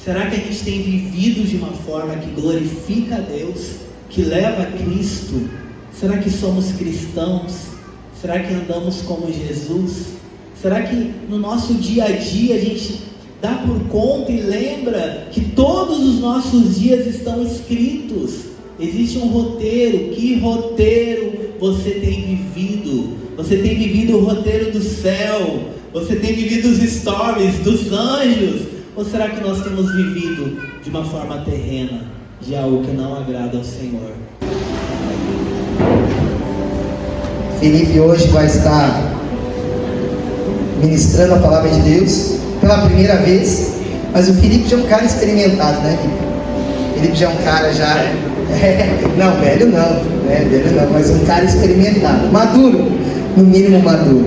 Será que a gente tem vivido de uma forma que glorifica a Deus, que leva a Cristo? Será que somos cristãos? Será que andamos como Jesus? Será que no nosso dia a dia a gente dá por conta e lembra que todos os nossos dias estão escritos? Existe um roteiro. Que roteiro você tem vivido? Você tem vivido o roteiro do céu? Você tem vivido os stories dos anjos? Ou será que nós temos vivido de uma forma terrena, de algo que não agrada ao Senhor? Felipe hoje vai estar ministrando a palavra de Deus pela primeira vez, mas o Felipe já é um cara experimentado, né? Felipe já é um cara já... não, velho não, mas um cara experimentado, maduro, no mínimo maduro.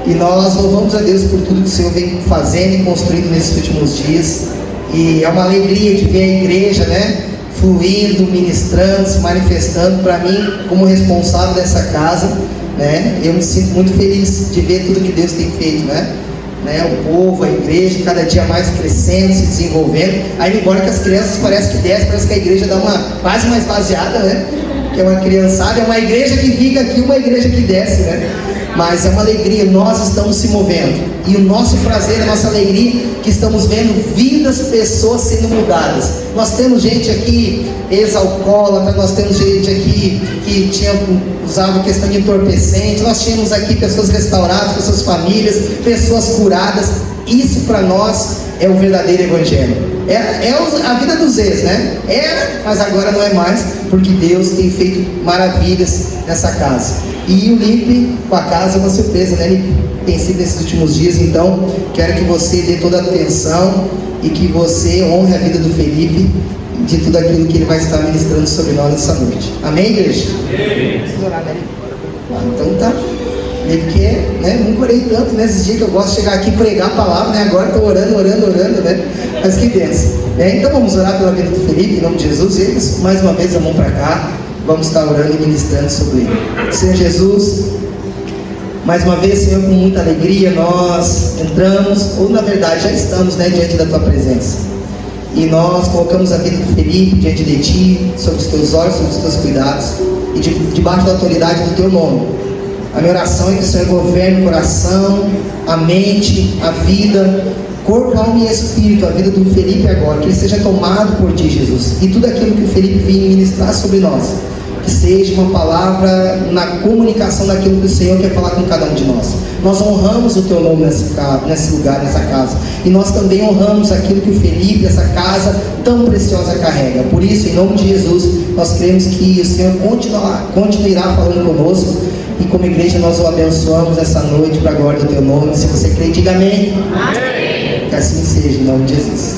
E nós louvamos a Deus por tudo que o Senhor vem fazendo e construindo nesses últimos dias. E é uma alegria de ver a igreja, né, fluindo, ministrando, se manifestando. Para mim, como responsável dessa casa, né, eu me sinto muito feliz de ver tudo que Deus tem feito, né? O povo, a igreja, cada dia mais crescendo, se desenvolvendo. Aí, embora que as crianças parece que desce, parece que a igreja dá uma quase uma esvaziada, né? Que é uma criançada, é uma igreja que fica aqui, uma igreja que desce, né? Mas é uma alegria, nós estamos se movendo. E o nosso prazer, a nossa alegria, que estamos vendo vidas, pessoas sendo mudadas. Nós temos gente aqui ex-alcoólatra, nós temos gente aqui que usava questão de entorpecente, nós tínhamos aqui pessoas restauradas, pessoas famílias, pessoas curadas. Isso para nós é o verdadeiro evangelho. É a vida dos ex, né? Era, mas agora não é mais, porque Deus tem feito maravilhas nessa casa. E o Lipe com a casa é uma surpresa, né, Lipe? Tem sido nesses últimos dias, então quero que você dê toda a atenção e que você honre a vida do Felipe de tudo aquilo que ele vai estar ministrando sobre nós nessa noite. Amém, igreja? Amém. Vamos orar, né, Lipe? Então tá. Porque, né, nunca orei tanto nesses dias que eu gosto de chegar aqui e pregar a palavra, né? Agora estou orando, né? Mas que bênção. Então vamos orar pela vida do Felipe, em nome de Jesus. E mais uma vez a mão para cá. Vamos estar orando e ministrando sobre ele. Senhor Jesus, mais uma vez, Senhor, com muita alegria, nós entramos, ou na verdade já estamos, né, diante da Tua presença. E nós colocamos a vida do Felipe diante de Ti, sob os Teus olhos, sob os Teus cuidados, e debaixo da autoridade do Teu nome. A minha oração é que o Senhor governe o coração, a mente, a vida, corpo, alma e espírito, a vida do Felipe agora, que ele seja tomado por Ti, Jesus. E tudo aquilo que o Felipe vinha ministrar sobre nós, que seja uma palavra na comunicação daquilo que o Senhor quer falar com cada um de nós. Nós honramos o Teu nome nesse lugar, nessa casa. E nós também honramos aquilo que o Felipe, essa casa tão preciosa, carrega. Por isso, em nome de Jesus, nós cremos que o Senhor continuará falando conosco. E como igreja nós o abençoamos essa noite para a glória do Teu nome. Se você crê, diga amém. Amém. Que assim seja, em nome de Jesus.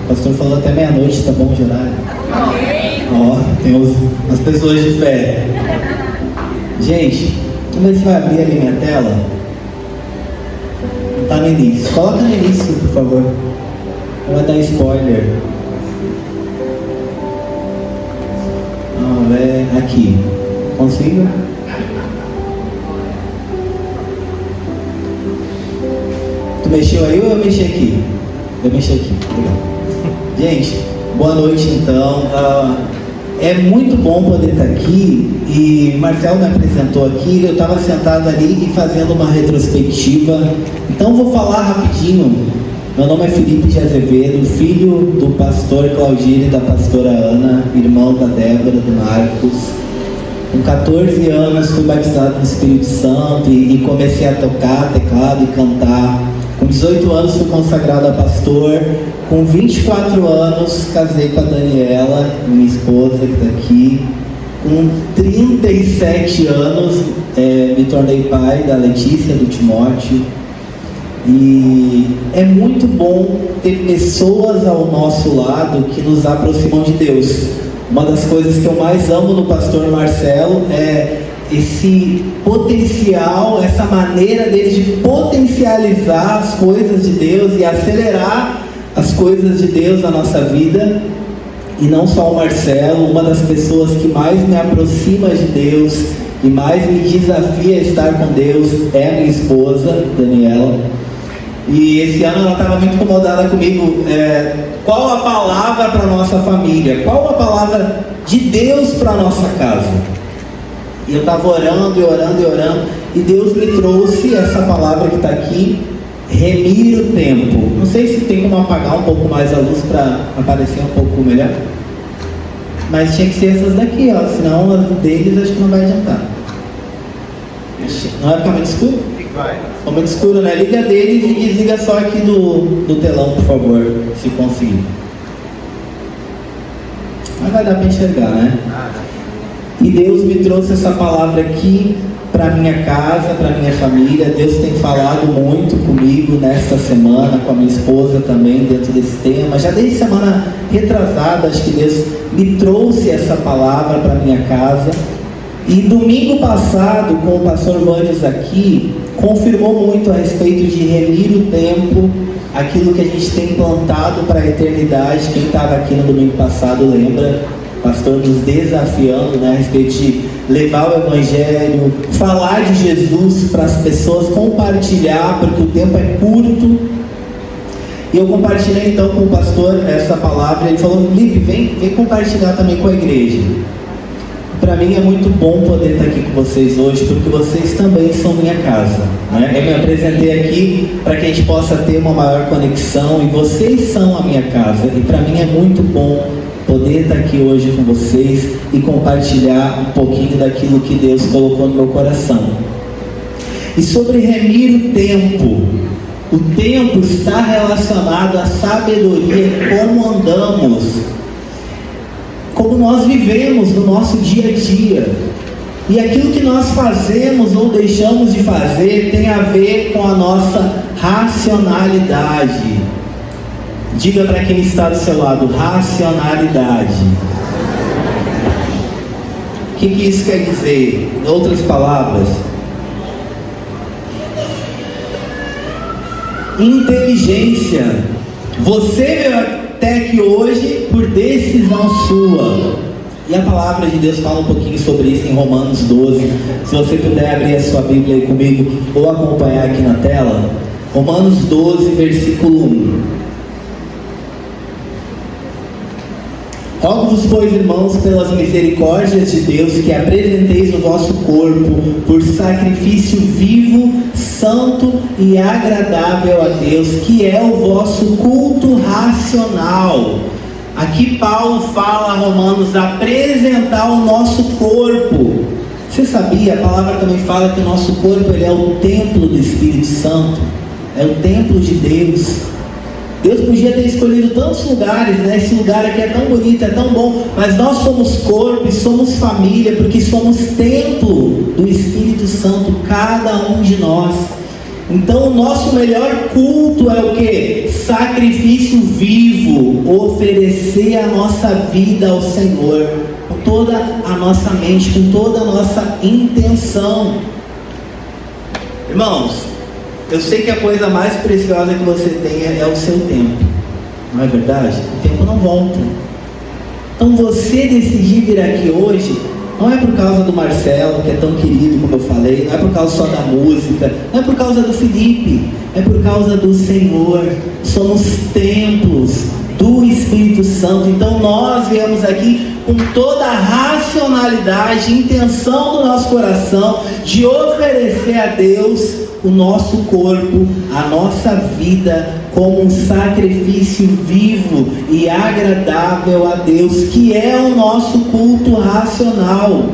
O pastor falou até meia-noite, tá bom de horário? Tem as pessoas de fé. Gente, vamos ver se vai abrir ali minha tela. Não tá no início. Coloca no início, por favor. Não vai dar spoiler. Aqui. Consigo? Tu mexeu aí ou eu mexi aqui? Eu mexi aqui. Legal. Gente, boa noite então. É muito bom poder estar aqui. E Marcelo me apresentou aqui. Eu estava sentado ali e fazendo uma retrospectiva. Então vou falar rapidinho. Meu nome é Felipe de Azevedo, filho do pastor Claudine e da pastora Ana, irmão da Débora, do Marcos. Com 14 anos fui batizado no Espírito Santo e comecei a tocar teclado e cantar. Com 18 anos fui consagrado a pastor. Com 24 anos casei com a Daniela, minha esposa que está aqui. Com 37 anos me tornei pai da Letícia, do Timóteo. E é muito bom ter pessoas ao nosso lado que nos aproximam de Deus. Uma das coisas que eu mais amo no pastor Marcelo é esse potencial, essa maneira dele de potencializar as coisas de Deus e acelerar as coisas de Deus na nossa vida. E não só o Marcelo, uma das pessoas que mais me aproxima de Deus e mais me desafia a estar com Deus é a minha esposa, Daniela. E esse ano ela estava muito incomodada comigo. Qual a palavra para a nossa família? Qual a palavra de Deus para a nossa casa? E eu estava orando e orando e orando, e Deus me trouxe essa palavra que está aqui, remir o tempo. Não sei se tem como apagar um pouco mais a luz para aparecer um pouco melhor, mas tinha que ser essas daqui, ó, senão as deles acho que não vai adiantar. Não vai ficar muito escuro? Vai. Ficou muito escuro, né? Liga a deles e desliga só aqui do telão, por favor, se conseguir. Mas vai dar para enxergar, né? E Deus me trouxe essa palavra aqui para minha casa, para minha família. Deus tem falado muito comigo nesta semana, com a minha esposa também, dentro desse tema. Já desde semana retrasada, acho que Deus me trouxe essa palavra para minha casa. E domingo passado, com o pastor Vandes aqui, confirmou muito a respeito de remir o tempo, aquilo que a gente tem plantado para a eternidade. Quem estava aqui no domingo passado lembra, o pastor nos desafiando, né, a respeito de levar o evangelho, falar de Jesus para as pessoas, compartilhar, porque o tempo é curto. E eu compartilhei então com o pastor essa palavra. Ele falou: Felipe, vem compartilhar também com a igreja. Para mim é muito bom poder estar aqui com vocês hoje, porque vocês também são minha casa, né? Eu me apresentei aqui para que a gente possa ter uma maior conexão, e vocês são a minha casa. E para mim é muito bom poder estar aqui hoje com vocês e compartilhar um pouquinho daquilo que Deus colocou no meu coração. E sobre remir o tempo está relacionado à sabedoria, como andamos, como nós vivemos no nosso dia a dia. E aquilo que nós fazemos ou deixamos de fazer tem a ver com a nossa racionalidade. Diga para quem está do seu lado: racionalidade. O que isso quer dizer? Em outras palavras, inteligência. Você veio até aqui hoje por decisão sua. E a palavra de Deus fala um pouquinho sobre isso em Romanos 12. Se você puder abrir a sua Bíblia aí comigo ou acompanhar aqui na tela. Romanos 12, versículo 1. Rogo-vos, pois, irmãos, pelas misericórdias de Deus, que apresenteis o vosso corpo por sacrifício vivo, santo e agradável a Deus, que é o vosso culto racional. Aqui Paulo fala a Romanos apresentar o nosso corpo. Você sabia? A palavra também fala que o nosso corpo ele é o templo do Espírito Santo, é o templo de Deus. Deus podia ter escolhido tantos lugares, né? Esse lugar aqui é tão bonito, é tão bom, mas nós somos corpo e somos família, porque somos templo do Espírito Santo, cada um de nós. Então o nosso melhor culto é o que? Sacrifício vivo, oferecer a nossa vida ao Senhor, com toda a nossa mente, com toda a nossa intenção. Irmãos, eu sei que a coisa mais preciosa que você tem é o seu tempo, não é verdade? O tempo não volta. Então você decidir vir aqui hoje, não é por causa do Marcelo, que é tão querido como eu falei, não é por causa só da música, não é por causa do Felipe, é por causa do Senhor. Somos templos do Espírito Santo. Então nós viemos aqui com toda a racionalidade, intenção do nosso coração de oferecer a Deus o nosso corpo, a nossa vida, como um sacrifício vivo e agradável a Deus, que é o nosso culto racional.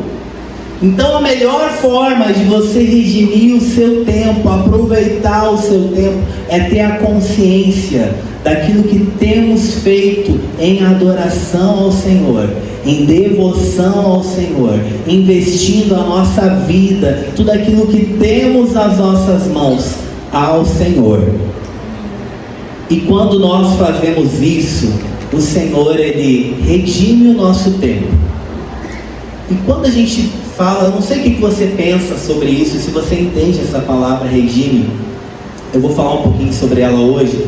Então a melhor forma de você redimir o seu tempo, aproveitar o seu tempo, é ter a consciência daquilo que temos feito em adoração ao Senhor, em devoção ao Senhor, investindo a nossa vida, tudo aquilo que temos nas nossas mãos ao Senhor. E quando nós fazemos isso, o Senhor ele redime o nosso tempo. E quando a gente fala, eu não sei o que você pensa sobre isso, se você entende essa palavra redime, eu vou falar um pouquinho sobre ela hoje.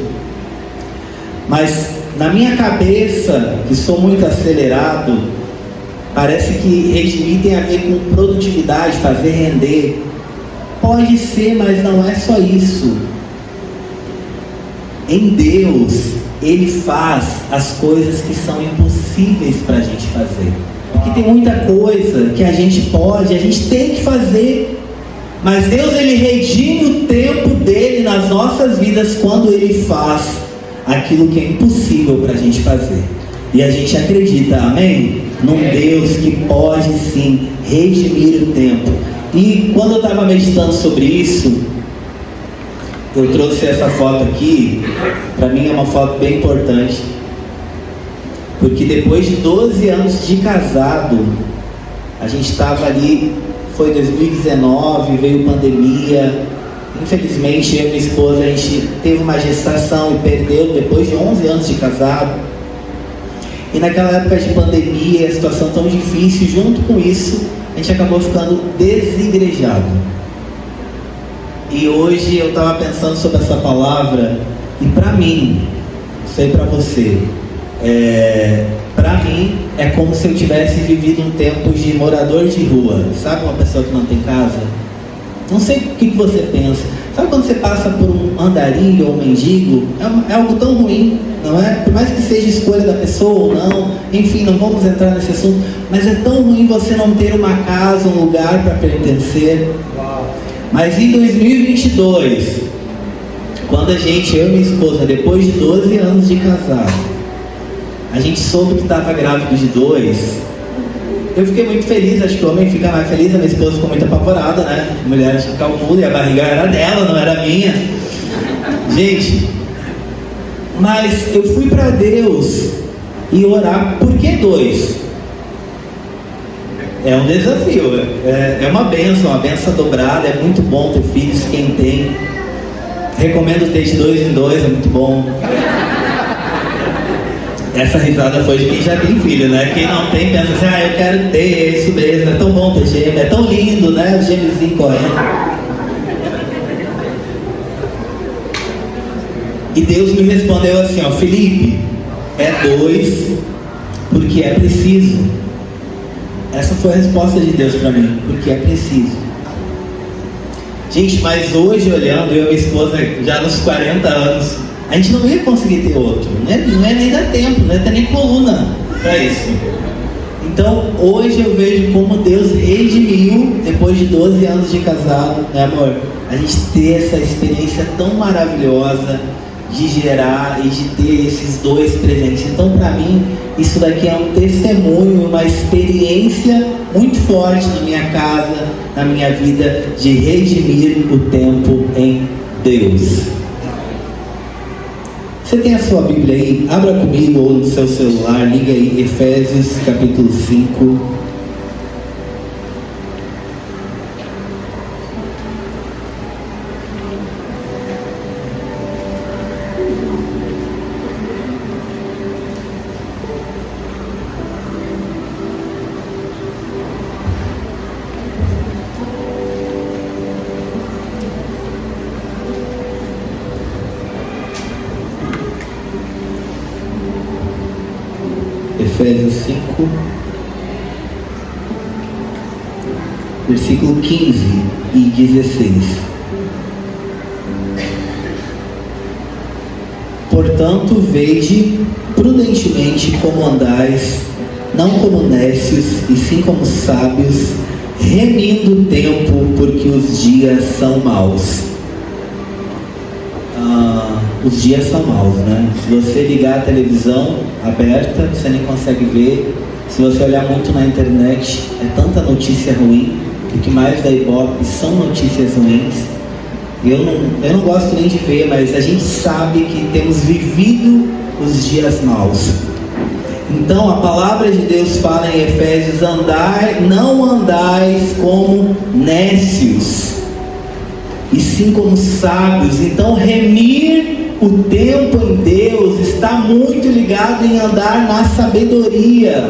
Mas na minha cabeça, que sou muito acelerado, Parece que redimir tem a ver com produtividade, fazer render. Pode ser, mas não é só isso. Em Deus, Ele faz as coisas que são impossíveis para a gente fazer. Porque tem muita coisa que a gente pode, a gente tem que fazer. Mas Deus, Ele redime o tempo dele nas nossas vidas quando Ele faz aquilo que é impossível para a gente fazer. E a gente acredita, amém? Num Deus que pode sim redimir o tempo. E quando eu estava meditando sobre isso, eu trouxe essa foto aqui. Para mim é uma foto bem importante, porque depois de 12 anos de casado, a gente estava ali, foi 2019, veio pandemia. Infelizmente eu e minha esposa, a gente teve uma gestação e perdeu depois de 11 anos de casado. E naquela época de pandemia, a situação tão difícil, junto com isso, a gente acabou ficando desigrejado. E hoje eu estava pensando sobre essa palavra, e para mim, não sei para você, para mim é como se eu tivesse vivido um tempo de morador de rua. Sabe uma pessoa que não tem casa? Não sei o que você pensa. Sabe quando você passa por um andarilho ou um mendigo? É algo tão ruim, não é? Por mais que seja escolha da pessoa ou não, enfim, não vamos entrar nesse assunto, mas é tão ruim você não ter uma casa, um lugar para pertencer. Mas em 2022, quando eu e minha esposa, depois de 12 anos de casado, a gente soube que estava grávido de 2, eu fiquei muito feliz. Acho que o homem fica mais feliz, a minha esposa ficou muito apavorada, né? A mulher acha que calcula e a barriga era dela, não era minha. Gente, mas eu fui para Deus e orar. Por que 2? É um desafio, é uma benção dobrada. É muito bom ter filhos, quem tem. Recomendo ter de 2 em 2, é muito bom. Essa risada foi de quem já tem filho, né? Quem não tem pensa assim, eu quero ter, é isso mesmo, é tão bom ter gêmeo, é tão lindo, né? Os gêmeozinhos correndo. E Deus me respondeu assim, Felipe, é 2 porque é preciso. Essa foi a resposta de Deus para mim, porque é preciso. Gente, mas hoje olhando, eu e minha esposa já nos 40 anos, a gente não ia conseguir ter outro, né? Não é nem dar tempo, não é ter nem coluna para isso. Então hoje eu vejo como Deus redimiu, depois de 12 anos de casado, né, amor? A gente ter essa experiência tão maravilhosa de gerar e de ter esses 2 presentes. Então para mim, isso daqui é um testemunho, uma experiência muito forte na minha casa, na minha vida, de redimir o tempo em Deus. Você tem a sua Bíblia aí? Abra comigo ou no seu celular, liga aí, Efésios capítulo 5. Efésios 5, versículo 15 e 16. Portanto, vede prudentemente como andais, não como nécios, e sim como sábios, remindo o tempo, porque os dias são maus. Os dias são maus, né? Se você ligar a televisão aberta, você nem consegue ver. Se você olhar muito na internet, é tanta notícia ruim. O que mais dá ibope são notícias ruins. Eu não gosto nem de ver, mas a gente sabe que temos vivido os dias maus. Então a palavra de Deus fala em Efésios: não andais como nécios, e sim como sábios. Então remir o tempo em Deus está muito ligado em andar na sabedoria.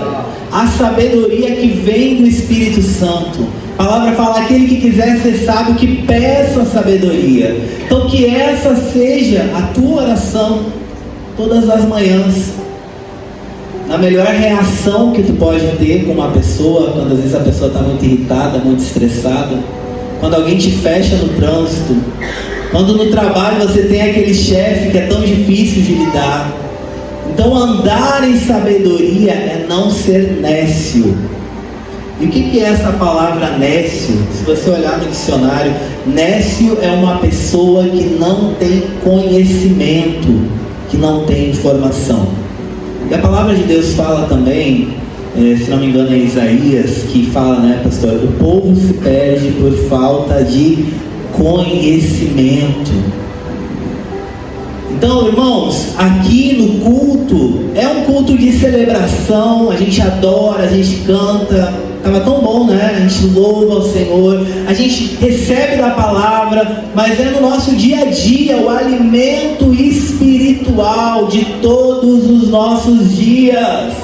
A sabedoria que vem do Espírito Santo. A palavra fala: aquele que quiser ser sábio, que peça sabedoria. Então que essa seja a tua oração todas as manhãs. na melhor reação que tu pode ter com uma pessoa, quando às vezes a pessoa está muito irritada, muito estressada, quando alguém te fecha no trânsito, quando no trabalho você tem aquele chefe que é tão difícil de lidar. Então andar em sabedoria é não ser nécio. E o que é essa palavra nécio? Se você olhar no dicionário, nécio é uma pessoa que não tem conhecimento, que não tem informação. E a palavra de Deus fala também, se não me engano é Isaías, que fala, né, pastor? O povo se perde por falta de conhecimento. Então, irmãos, aqui no culto, é um culto de celebração, a gente adora, a gente canta, estava tão bom, né? A gente louva o Senhor, a gente recebe da palavra, mas é no nosso dia a dia, o alimento espiritual de todos os nossos dias.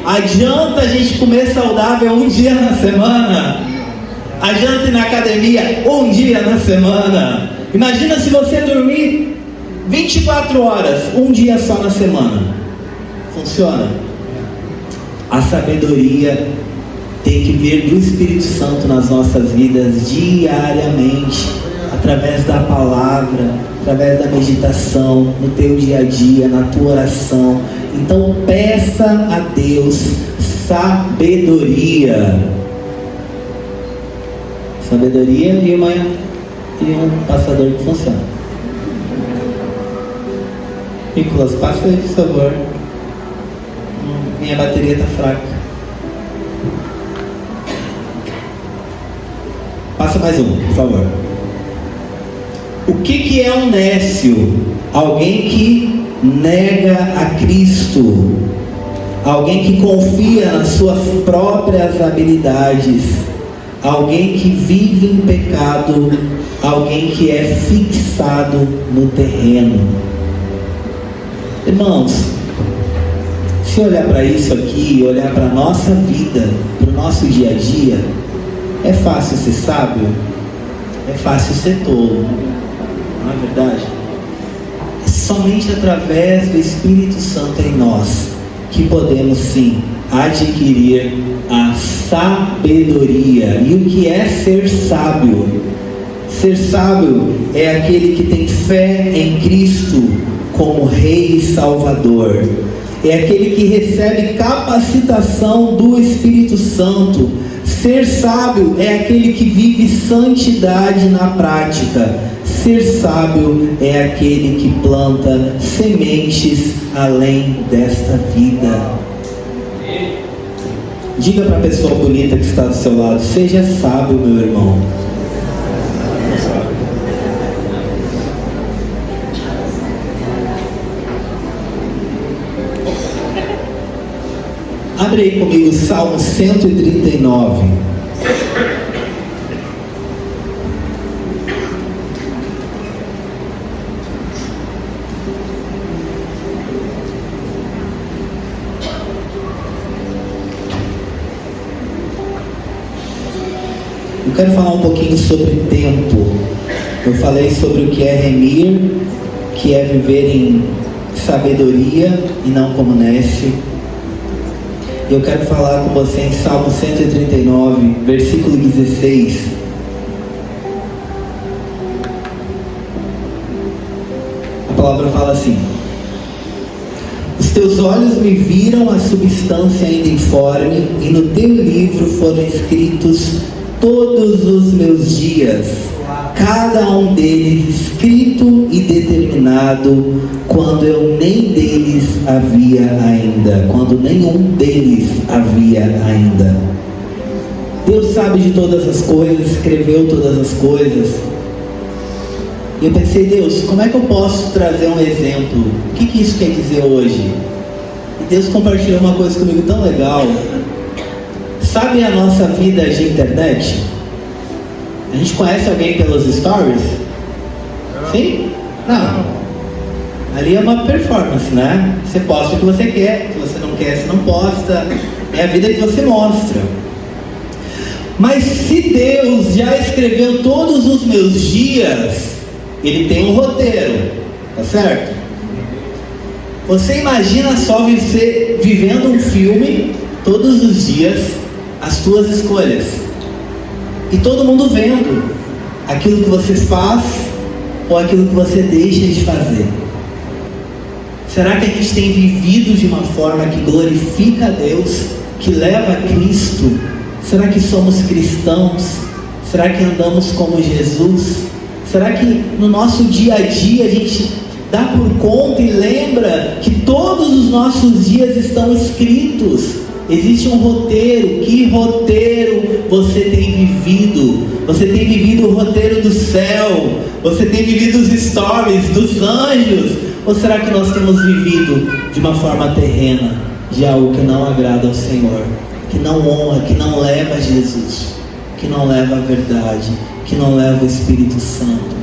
Adianta a gente comer saudável um dia na semana? Adianta ir na academia um dia na semana? Imagina se você dormir 24 horas, um dia só na semana. Funciona? A sabedoria tem que vir do Espírito Santo nas nossas vidas diariamente, através da palavra, através da meditação, no teu dia a dia, na tua oração. Então peça a Deus sabedoria. Sabedoria e um passador que funciona. Nicolas, passa aí, por favor. Minha bateria está fraca. Passa mais um, por favor. O que é um nécio? Alguém que nega a Cristo. Alguém que confia nas suas próprias habilidades. Alguém que vive em pecado. Alguém que é fixado no terreno. Irmãos, se olhar para isso aqui, olhar para a nossa vida, para o nosso dia a dia, é fácil ser sábio? É fácil ser tolo, não é verdade? É somente através do Espírito Santo em nós que podemos sim adquirir a sabedoria. E o que é ser sábio? Ser sábio é aquele que tem fé em Cristo como Rei e Salvador. É aquele que recebe capacitação do Espírito Santo. Ser sábio é aquele que vive santidade na prática. Ser sábio é aquele que planta sementes além desta vida. Diga para a pessoa bonita que está do seu lado: seja sábio, meu irmão. Abre aí comigo Salmo 139. Eu quero falar um pouquinho sobre tempo. Eu falei sobre o que é remir, que é viver em sabedoria e não como nécio. Eu quero falar com você em Salmo 139, versículo 16. A palavra fala assim: os teus olhos me viram a substância ainda informe, e no teu livro foram escritos todos os meus dias, cada um deles escrito e determinado, quando eu nem deles havia ainda, quando nenhum deles havia ainda. Deus sabe de todas as coisas, escreveu todas as coisas. E eu pensei: Deus, como é que eu posso trazer um exemplo? O que isso quer dizer hoje? E Deus compartilhou uma coisa comigo tão legal. Sabe a nossa vida de internet? A gente conhece alguém pelos stories? Sim? Não. Ali é uma performance, né? Você posta o que você quer, se você não quer, você não posta. É a vida que você mostra. Mas se Deus já escreveu todos os meus dias, Ele tem um roteiro, tá certo? Você imagina só você vivendo um filme todos os dias, as suas escolhas, e todo mundo vendo aquilo que você faz ou aquilo que você deixa de fazer. Será que a gente tem vivido de uma forma que glorifica a Deus, que leva a Cristo? Será que somos cristãos? Será que andamos como Jesus? Será que no nosso dia a dia a gente dá por conta e lembra que todos os nossos dias estão escritos? Existe um roteiro. Que roteiro você tem vivido? Você tem vivido o roteiro do céu? Você tem vivido os stories dos anjos? Ou será que nós temos vivido de uma forma terrena, de algo que não agrada ao Senhor, que não honra, que não leva a Jesus, que não leva a verdade, que não leva o Espírito Santo?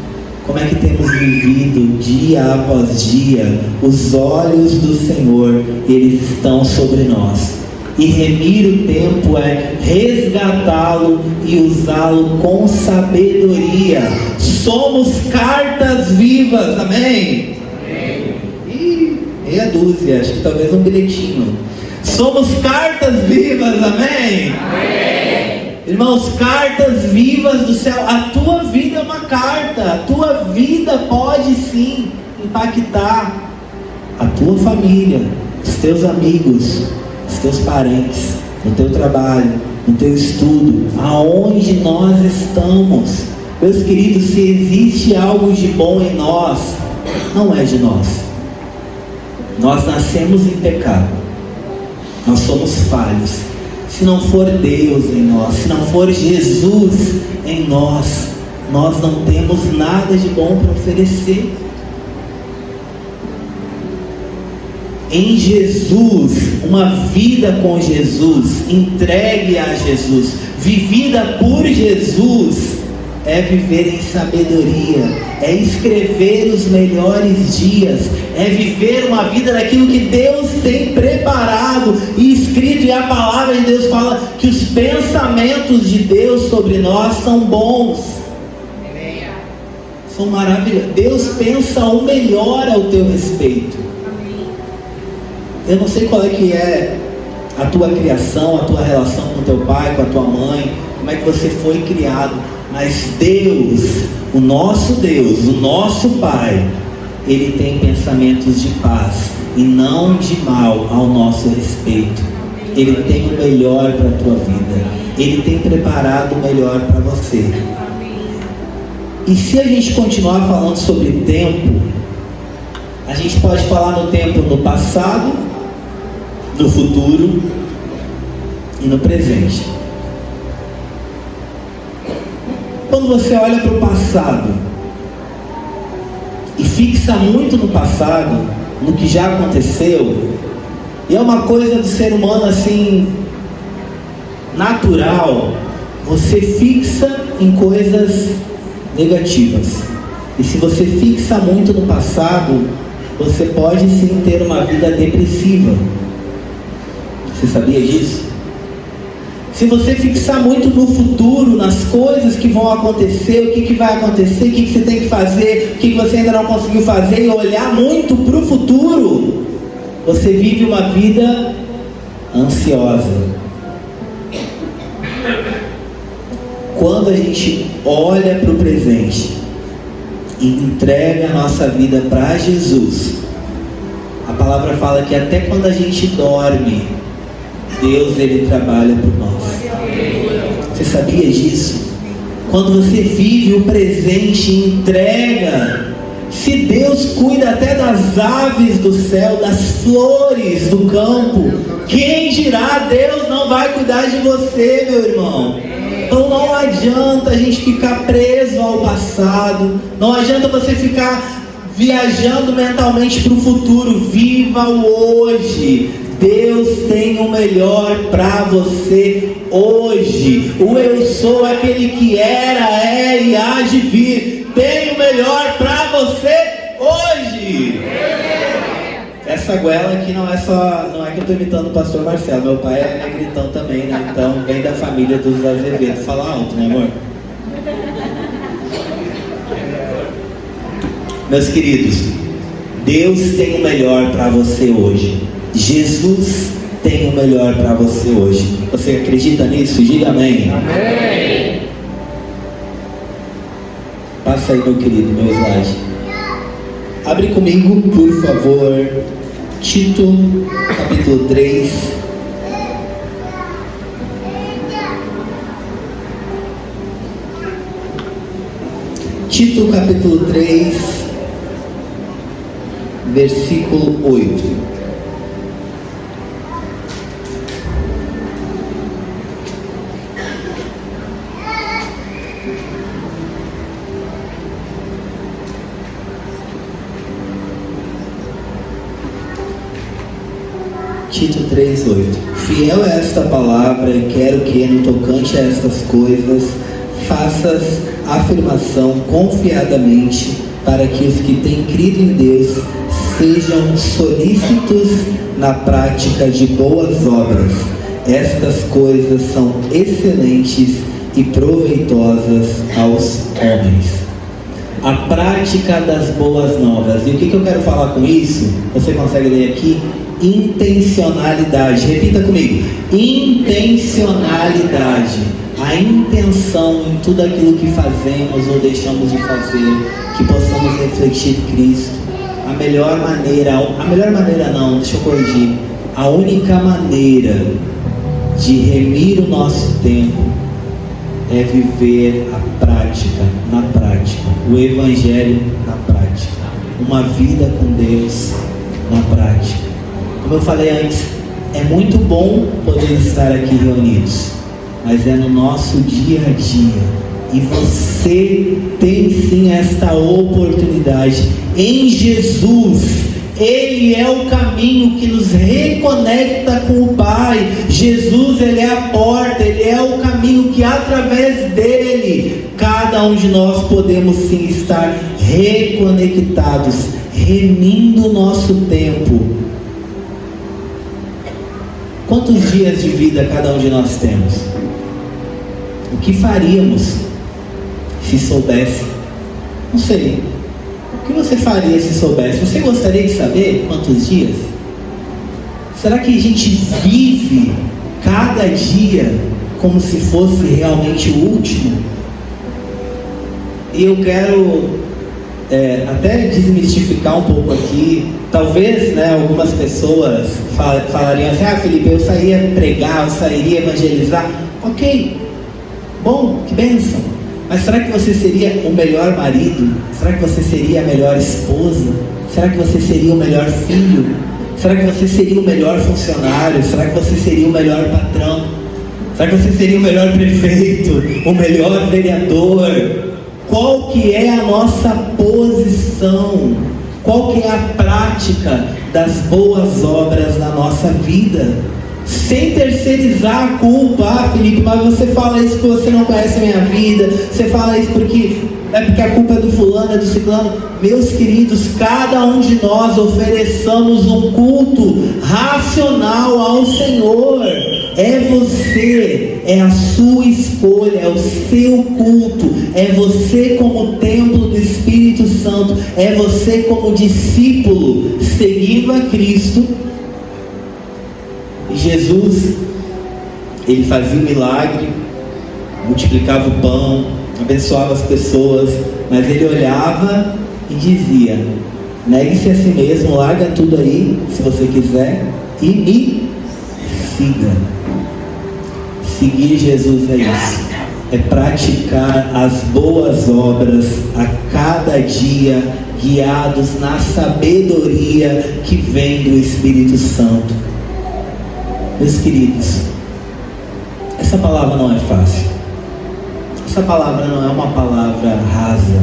Como é que temos vivido dia após dia? Os olhos do Senhor, eles estão sobre nós. E remir o tempo é resgatá-lo e usá-lo com sabedoria. Somos cartas vivas, amém? Ih, meia dúzia, acho que talvez um bilhetinho. Somos cartas vivas, amém? Irmãos, cartas vivas do céu. A tua vida é uma carta. A tua vida pode sim impactar a tua família, os teus amigos, os teus parentes, no teu trabalho, no teu estudo, aonde nós estamos. Meus queridos, se existe algo de bom em nós, não é de nós. Nós nascemos em pecado. Nós somos falhos. Se não for Deus em nós, se não for Jesus em nós, nós não temos nada de bom para oferecer. Em Jesus, uma vida com Jesus, entregue a Jesus, vivida por Jesus, é viver em sabedoria, é escrever os melhores dias, é viver uma vida daquilo que Deus tem preparado e escrito. E a palavra de Deus fala que os pensamentos de Deus sobre nós são bons, são maravilhosos. Deus pensa o melhor ao teu respeito. Eu não sei qual é que é a tua criação, a tua relação com teu pai, com a tua mãe, como é que você foi criado, mas Deus, o nosso Pai, Ele tem pensamentos de paz e não de mal ao nosso respeito. Ele tem o melhor para a tua vida, Ele tem preparado o melhor para você. E se a gente continuar falando sobre tempo, a gente pode falar no tempo no passado, no futuro e no presente. Quando você olha para o passado e fixa muito no passado, no que já aconteceu, e é uma coisa do ser humano assim, natural, você fixa em coisas negativas. E se você fixa muito no passado, você pode sim ter uma vida depressiva. Você sabia disso? Se você fixar muito no futuro, nas coisas que vão acontecer, o que vai acontecer, o que você tem que fazer, o que você ainda não conseguiu fazer, e olhar muito para o futuro, você vive uma vida ansiosa. Quando a gente olha para o presente e entrega a nossa vida para Jesus, a palavra fala que até quando a gente dorme, Deus, Ele trabalha por nós. Você sabia disso? Quando você vive o presente e entrega, se Deus cuida até das aves do céu, das flores do campo, quem dirá Deus não vai cuidar de você, meu irmão? Então não adianta a gente ficar preso ao passado, não adianta você ficar viajando mentalmente para o futuro. Viva o hoje. Deus tem o melhor para você hoje. O eu sou aquele que era, é e há de vir. Tem o melhor para você hoje. Essa goela aqui não é que eu estou imitando o pastor Marcelo. Meu pai é negritão também, né? Então vem da família dos Azevedo. Fala alto, né, amor? Meus queridos, Deus tem o melhor para você hoje. Jesus tem o melhor para você hoje. Você acredita nisso? Diga amém. Amém. Passa aí, meu querido, meu slide. Abre comigo, por favor, Tito, capítulo 3. Tito, capítulo 3, versículo 8. Tito 3:8. Fiel é esta palavra, e quero que, no tocante a estas coisas, faças afirmação confiadamente, para que os que têm crido em Deus sejam solícitos na prática de boas obras. Estas coisas são excelentes e proveitosas aos homens. A prática das boas novas. E o que eu quero falar com isso? Você consegue ler aqui? Intencionalidade. Repita comigo. Intencionalidade. A intenção em tudo aquilo que fazemos ou deixamos de fazer, que possamos refletir Cristo. A melhor maneira não, deixa eu corrigir. A única maneira de remir o nosso tempo é viver a prática, na prática, o Evangelho na prática, uma vida com Deus na prática. Como eu falei antes, é muito bom poder estar aqui reunidos, mas é no nosso dia a dia, e você tem sim esta oportunidade em Jesus. Ele é o caminho que nos reconecta com o Pai. Jesus, Ele é a porta, Ele é o caminho que através dele, cada um de nós podemos sim estar reconectados, remindo o nosso tempo. Quantos dias de vida cada um de nós temos? O que faríamos se soubesse? Não sei. O que você faria se soubesse? Você gostaria de saber quantos dias? Será que a gente vive cada dia como se fosse realmente o último? E eu quero até desmistificar um pouco aqui. Talvez algumas pessoas falariam assim: ah, Felipe, eu sairia pregar, eu sairia evangelizar. Ok, bom, que bênção. Mas será que você seria o melhor marido? Será que você seria a melhor esposa? Será que você seria o melhor filho? Será que você seria o melhor funcionário? Será que você seria o melhor patrão? Será que você seria o melhor prefeito? O melhor vereador? Qual que é a nossa posição? Qual que é a prática das boas obras na nossa vida? Sem terceirizar a culpa. Ah, Felipe, mas você fala isso porque você não conhece a minha vida. Você fala isso porque a culpa é do fulano, é do ciclano. Meus queridos, cada um de nós ofereçamos um culto racional ao Senhor. É você, é a sua escolha, é o seu culto, é você como templo do Espírito Santo, é você como discípulo seguindo a Cristo. Jesus, ele fazia um milagre, multiplicava o pão, abençoava as pessoas, mas ele olhava e dizia: negue-se a si mesmo, larga tudo aí, se você quiser, e me siga. Seguir Jesus é isso, é praticar as boas obras a cada dia, guiados na sabedoria que vem do Espírito Santo. Meus queridos, essa palavra não é fácil. Essa palavra não é uma palavra rasa.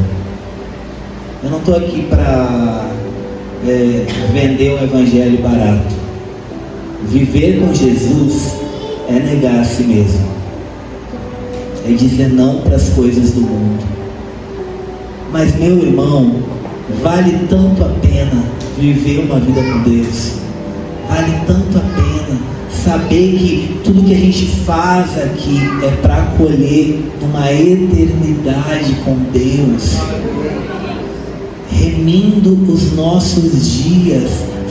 Eu não estou aqui para vender um evangelho barato. Viver com Jesus é negar a si mesmo. É dizer não para as coisas do mundo. Mas, meu irmão, vale tanto a pena viver uma vida com Deus. Vale tanto a pena saber que tudo que a gente faz aqui é para colher uma eternidade com Deus. remindo os nossos dias,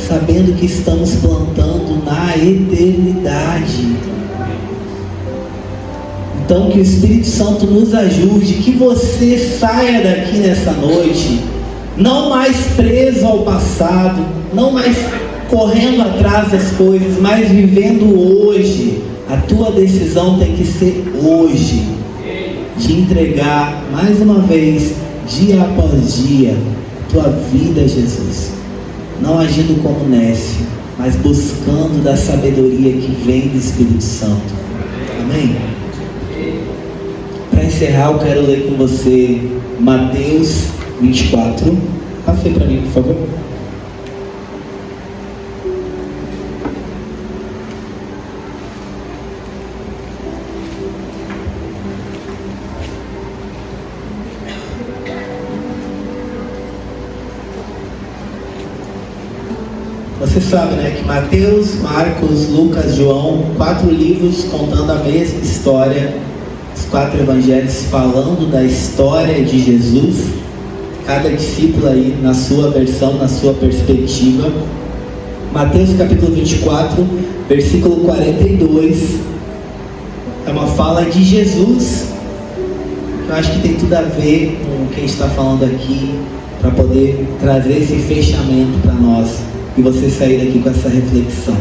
sabendo que estamos plantando na eternidade. Então que o Espírito Santo nos ajude, que você saia daqui nessa noite, não mais preso ao passado, não mais correndo atrás das coisas, mas vivendo hoje. A tua decisão tem que ser hoje, de entregar mais uma vez, dia após dia, tua vida a Jesus, não agindo como nécio, mas buscando da sabedoria que vem do Espírito Santo. Amém? Para encerrar, eu quero ler com você Mateus 24. Passe aí para mim, por favor. Você sabe, né, que Mateus, Marcos, Lucas, João, 4 livros contando a mesma história, os 4 evangelhos falando da história de Jesus, cada discípulo aí na sua versão, na sua perspectiva. Mateus capítulo 24, versículo 42, é uma fala de Jesus, que eu acho que tem tudo a ver com o que a gente está falando aqui, para poder trazer esse fechamento para nós, e você sair daqui com essa reflexão.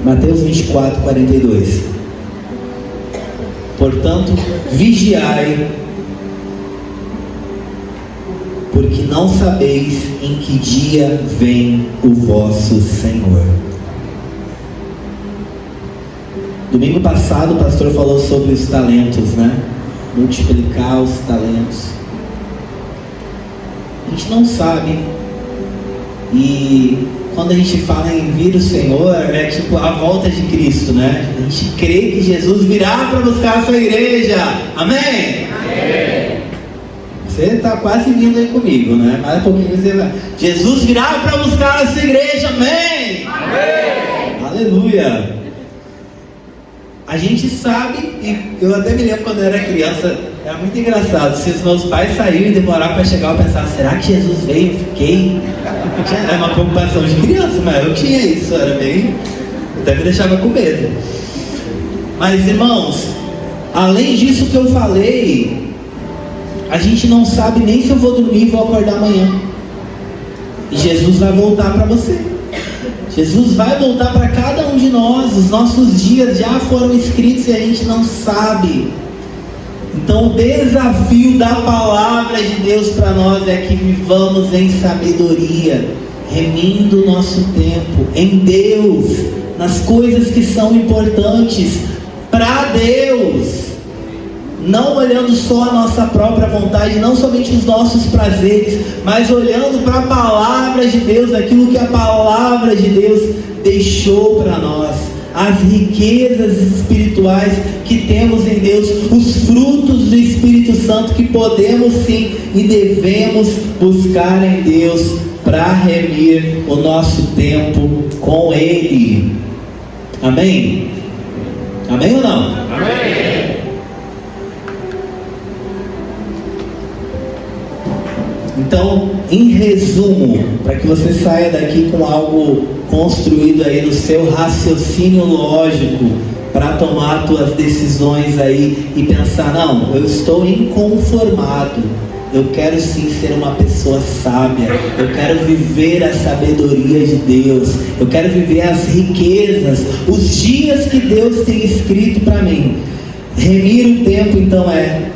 Mateus 24, 42. Portanto, vigiai, porque não sabeis em que dia vem o vosso Senhor. Domingo passado o pastor falou sobre os talentos, né? Multiplicar os talentos. A gente não sabe. E quando a gente fala em vir o Senhor, é tipo a volta de Cristo, né? A gente crê que Jesus virá para buscar a sua igreja. Amém? Amém. Você está quase vindo aí comigo, né? Mais um pouquinho você vai. Jesus virá para buscar a sua igreja. Amém? Amém. Aleluia. A gente sabe, e eu até me lembro quando eu era criança, era muito engraçado. Se os meus pais saíram e demoraram para chegar, eu pensava, será que Jesus veio? Fiquei. Era uma preocupação de criança, mas eu tinha isso, era bem. Até me deixava com medo. Mas irmãos, além disso que eu falei, a gente não sabe nem se eu vou dormir e vou acordar amanhã. E Jesus vai voltar para você. Jesus vai voltar para cada um de nós. Os nossos dias já foram escritos e a gente não sabe. Então o desafio da palavra de Deus para nós é que vivamos em sabedoria, remindo o nosso tempo em Deus, nas coisas que são importantes para Deus, não olhando só a nossa própria vontade, não somente os nossos prazeres, mas olhando para a palavra de Deus, aquilo que a palavra de Deus deixou para nós, as riquezas espirituais que temos em Deus, os frutos do Espírito Santo que podemos sim e devemos buscar em Deus para remir o nosso tempo com Ele. Amém? Amém ou não? Amém! Então, em resumo, para que você saia daqui com algo construído aí no seu raciocínio lógico, para tomar suas decisões aí e pensar, não, eu estou inconformado, eu quero sim ser uma pessoa sábia, eu quero viver a sabedoria de Deus, eu quero viver as riquezas, os dias que Deus tem escrito para mim. Remir o tempo então é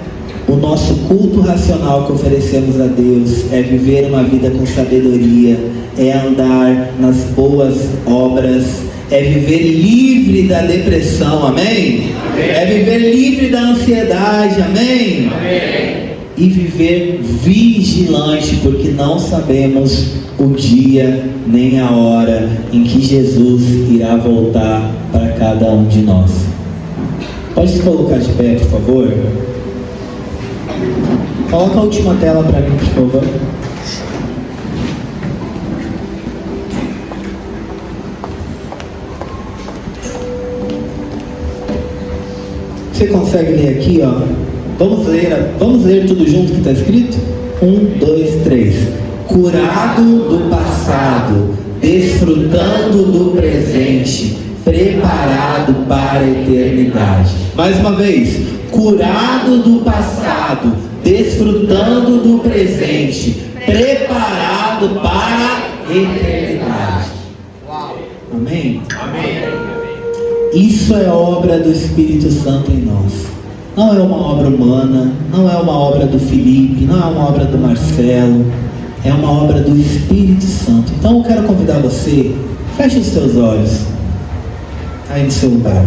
o nosso culto racional que oferecemos a Deus, é viver uma vida com sabedoria, é andar nas boas obras, é viver livre da depressão, amém? Amém. É viver livre da ansiedade, amém? Amém. E viver vigilante, porque não sabemos o dia nem a hora em que Jesus irá voltar para cada um de nós. Pode se colocar de pé, por favor? Coloca a última tela para mim, por favor. Você consegue ler aqui, ó? Vamos ler tudo junto que está escrito? 1, 2, 3. Curado do passado, desfrutando do presente, preparado para a eternidade. Mais uma vez. Curado do passado, desfrutando do presente, preparado para a eternidade. Amém? Amém. Isso é obra do Espírito Santo em nós. Não é uma obra humana, não é uma obra do Felipe, não é uma obra do Marcelo, é uma obra do Espírito Santo. Então eu quero convidar você, feche os seus olhos aí no seu lugar.